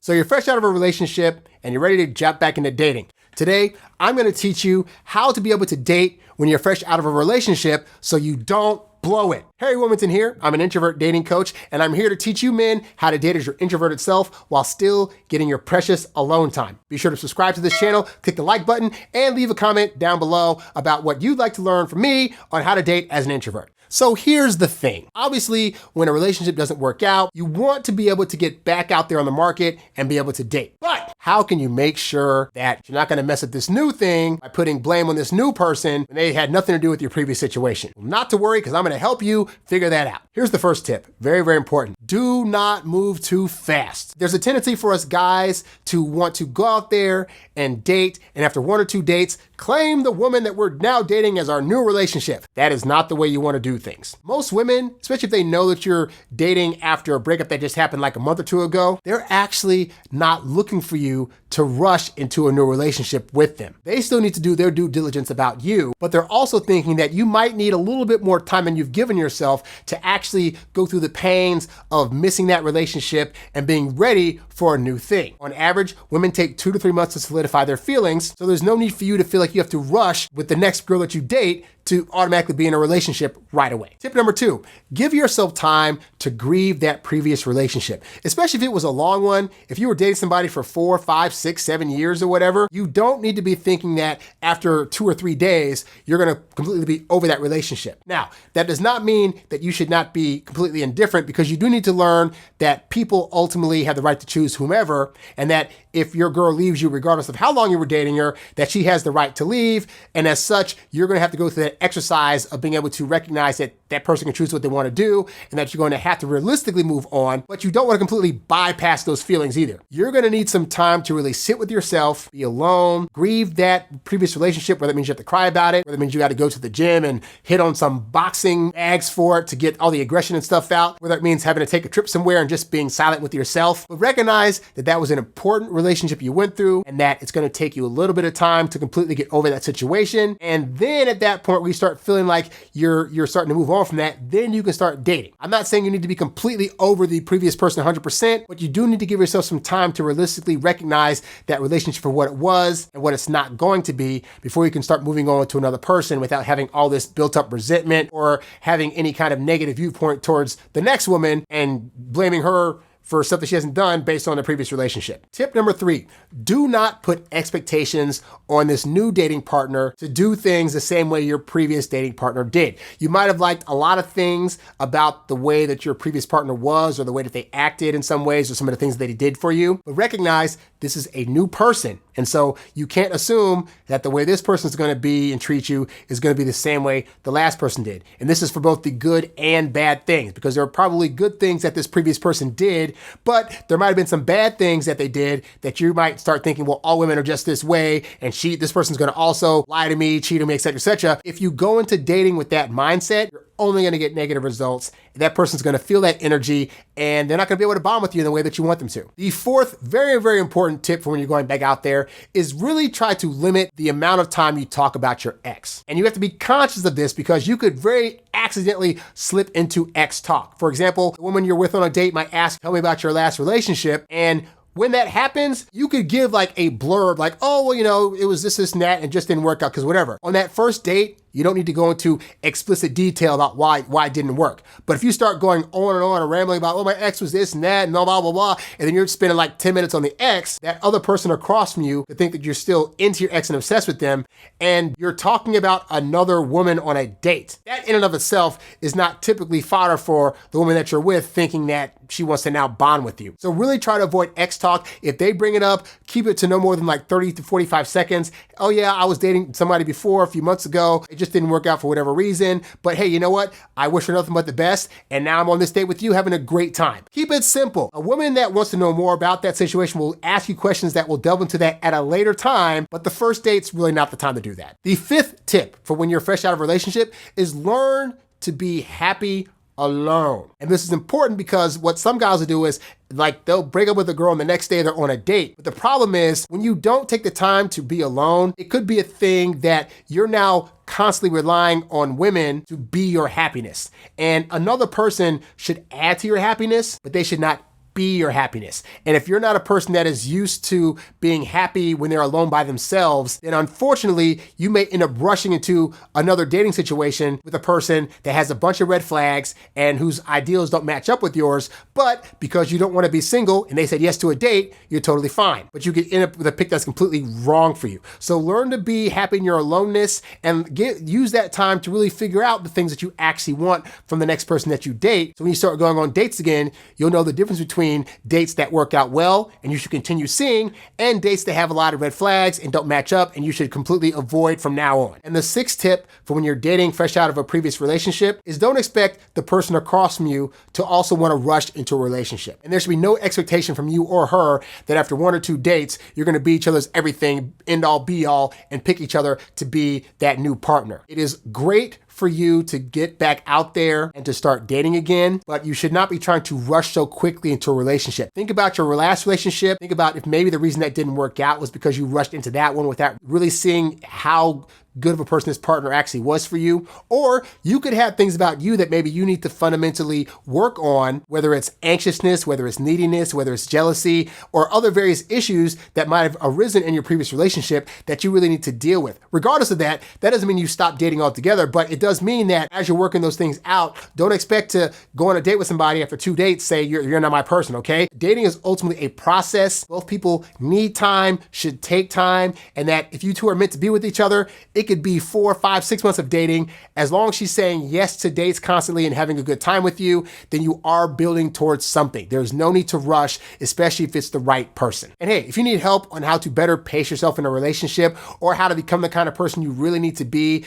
So you're fresh out of a relationship and you're ready to jump back into dating. Today, I'm going to teach you how to be able to date when you're fresh out of a relationship so you don't blow it. HarryWilmington here. I'm an introvert dating coach, and I'm here to teach you men how to date as your introverted self while still getting your precious alone time. Be sure to subscribe to this channel, click the like button, and leave a comment down below about what you'd like to learn from me on how to date as an introvert. So here's the thing. Obviously, when a relationship doesn't work out, you want to be able to get back out there on the market and be able to date. But how can you make sure that you're not going to mess up this new thing by putting blame on this new person when they had nothing to do with your previous situation? Well, not to worry, because I'm going to help you figure that out. Here's the first tip. Very, very important. Do not move too fast. There's a tendency for us guys to want to go out there and date, and after one or two dates, claim the woman that we're now dating as our new relationship. That is not the way you want to do things. Most women, especially if they know that you're dating after a breakup that just happened like a month or two ago, they're actually not looking for you to rush into a new relationship with them. They still need to do their due diligence about you, but they're also thinking that you might need a little bit more time than you've given yourself to actually go through the pains of missing that relationship and being ready for a new thing. On average, women take 2 to 3 months to solidify their feelings, so there's no need for you to feel like you have to rush with the next girl that you date to automatically be in a relationship right away. Tip number 2, give yourself time to grieve that previous relationship, especially if it was a long one. If you were dating somebody for 4, 5, 6, 7 years or whatever, you don't need to be thinking that after 2 or 3 days, you're gonna completely be over that relationship. Now, that does not mean that you should not be completely indifferent, because you do need to learn that people ultimately have the right to choose whomever, and that if your girl leaves you, regardless of how long you were dating her, that she has the right to leave. And as such, you're gonna have to go through that exercise of being able to recognize that that person can choose what they want to do, and that you're going to have to realistically move on, but you don't want to completely bypass those feelings either. You're going to need some time to really sit with yourself, be alone, grieve that previous relationship, whether it means you have to cry about it, whether it means you got to go to the gym and hit on some boxing bags for it to get all the aggression and stuff out, whether it means having to take a trip somewhere and just being silent with yourself. But recognize that that was an important relationship you went through, and that it's going to take you a little bit of time to completely get over that situation. And then at that point, we start feeling like you're starting to move on from that, then you can start dating. I'm not saying you need to be completely over the previous person 100%, but you do need to give yourself some time to realistically recognize that relationship for what it was and what it's not going to be before you can start moving on to another person without having all this built up resentment or having any kind of negative viewpoint towards the next woman and blaming her for stuff that she hasn't done based on the previous relationship. Tip number 3, do not put expectations on this new dating partner to do things the same way your previous dating partner did. You might have liked a lot of things about the way that your previous partner was, or the way that they acted in some ways, or some of the things that he did for you, but recognize this is a new person. And so you can't assume that the way this person is going to be and treat you is going to be the same way the last person did. And this is for both the good and bad things, because there are probably good things that this previous person did, but there might have been some bad things that they did that you might start thinking, well, all women are just this way, and this person's going to also lie to me, cheat on me, etc., etc. If you go into dating with that mindset, you're only going to get negative results. That person's going to feel that energy, and they're not going to be able to bond with you in the way that you want them to. The 4th, very, very important tip for when you're going back out there is really try to limit the amount of time you talk about your ex. And you have to be conscious of this, because you could very accidentally slip into ex talk. For example, the woman you're with on a date might ask, tell me about your last relationship, and when that happens, you could give like a blurb like, oh, well, it was this, and that, and it just didn't work out because whatever. On that first date, you don't need to go into explicit detail about why it didn't work. But if you start going on and rambling about, oh, my ex was this and that and blah, blah, blah, blah, and then you're spending like 10 minutes on the ex, that other person across from you could think that you're still into your ex and obsessed with them, and you're talking about another woman on a date. That in and of itself is not typically fodder for the woman that you're with, thinking that she wants to now bond with you. So really try to avoid ex talk. If they bring it up, keep it to no more than like 30 to 45 seconds. Oh yeah, I was dating somebody before a few months ago. It just didn't work out for whatever reason. But hey, you know what? I wish her nothing but the best. And now I'm on this date with you having a great time. Keep it simple. A woman that wants to know more about that situation will ask you questions that will delve into that at a later time. But the first date's really not the time to do that. The 5th tip for when you're fresh out of a relationship is learn to be happy alone. And this is important because what some guys will do is like they'll break up with a girl and the next day they're on a date. But the problem is when you don't take the time to be alone, it could be a thing that you're now constantly relying on women to be your happiness. And another person should add to your happiness, but they should not be your happiness. And if you're not a person that is used to being happy when they're alone by themselves, then unfortunately, you may end up rushing into another dating situation with a person that has a bunch of red flags and whose ideals don't match up with yours. But because you don't want to be single and they said yes to a date, you're totally fine. But you could end up with a pick that's completely wrong for you. So learn to be happy in your aloneness and use that time to really figure out the things that you actually want from the next person that you date. So when you start going on dates again, you'll know the difference between dates that work out well and you should continue seeing and dates that have a lot of red flags and don't match up and you should completely avoid from now on. And the sixth tip for when you're dating fresh out of a previous relationship is don't expect the person across from you to also want to rush into a relationship. And there should be no expectation from you or her that after one or two dates, you're going to be each other's everything, end all be all, and pick each other to be that new partner. It is great for you to get back out there and to start dating again, but you should not be trying to rush so quickly into a relationship. Think about your last relationship. Think about if maybe the reason that didn't work out was because you rushed into that one without really seeing how good of a person this partner actually was for you. Or you could have things about you that maybe you need to fundamentally work on, whether it's anxiousness, whether it's neediness, whether it's jealousy, or other various issues that might have arisen in your previous relationship that you really need to deal with. Regardless of that, that doesn't mean you stop dating altogether, but it does mean that as you're working those things out, don't expect to go on a date with somebody after 2 dates, say you're not my person, okay? Dating is ultimately a process. Both people need time, should take time, and that if you two are meant to be with each other, it could be 4, 5, 6 months of dating. As long as she's saying yes to dates constantly and having a good time with you, then you are building towards something. There's no need to rush, especially if it's the right person. And hey, if you need help on how to better pace yourself in a relationship or how to become the kind of person you really need to be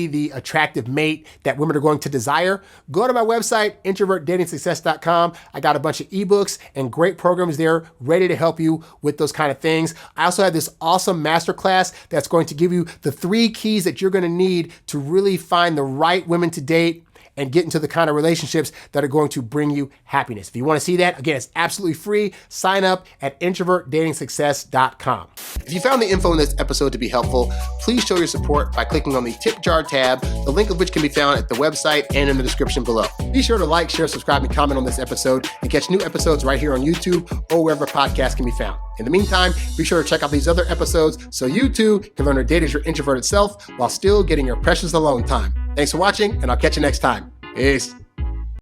the attractive mate that women are going to desire, go to my website, introvertdatingsuccess.com. I got a bunch of eBooks and great programs there ready to help you with those kind of things. I also have this awesome masterclass that's going to give you the 3 keys that you're going to need to really find the right women to date and get into the kind of relationships that are going to bring you happiness. If you want to see that, again, it's absolutely free. Sign up at introvertdatingsuccess.com. If you found the info in this episode to be helpful, please show your support by clicking on the tip jar tab, the link of which can be found at the website and in the description below. Be sure to like, share, subscribe, and comment on this episode and catch new episodes right here on YouTube or wherever podcasts can be found. In the meantime, be sure to check out these other episodes so you too can learn to date as your introverted self while still getting your precious alone time. Thanks for watching, and I'll catch you next time. Peace.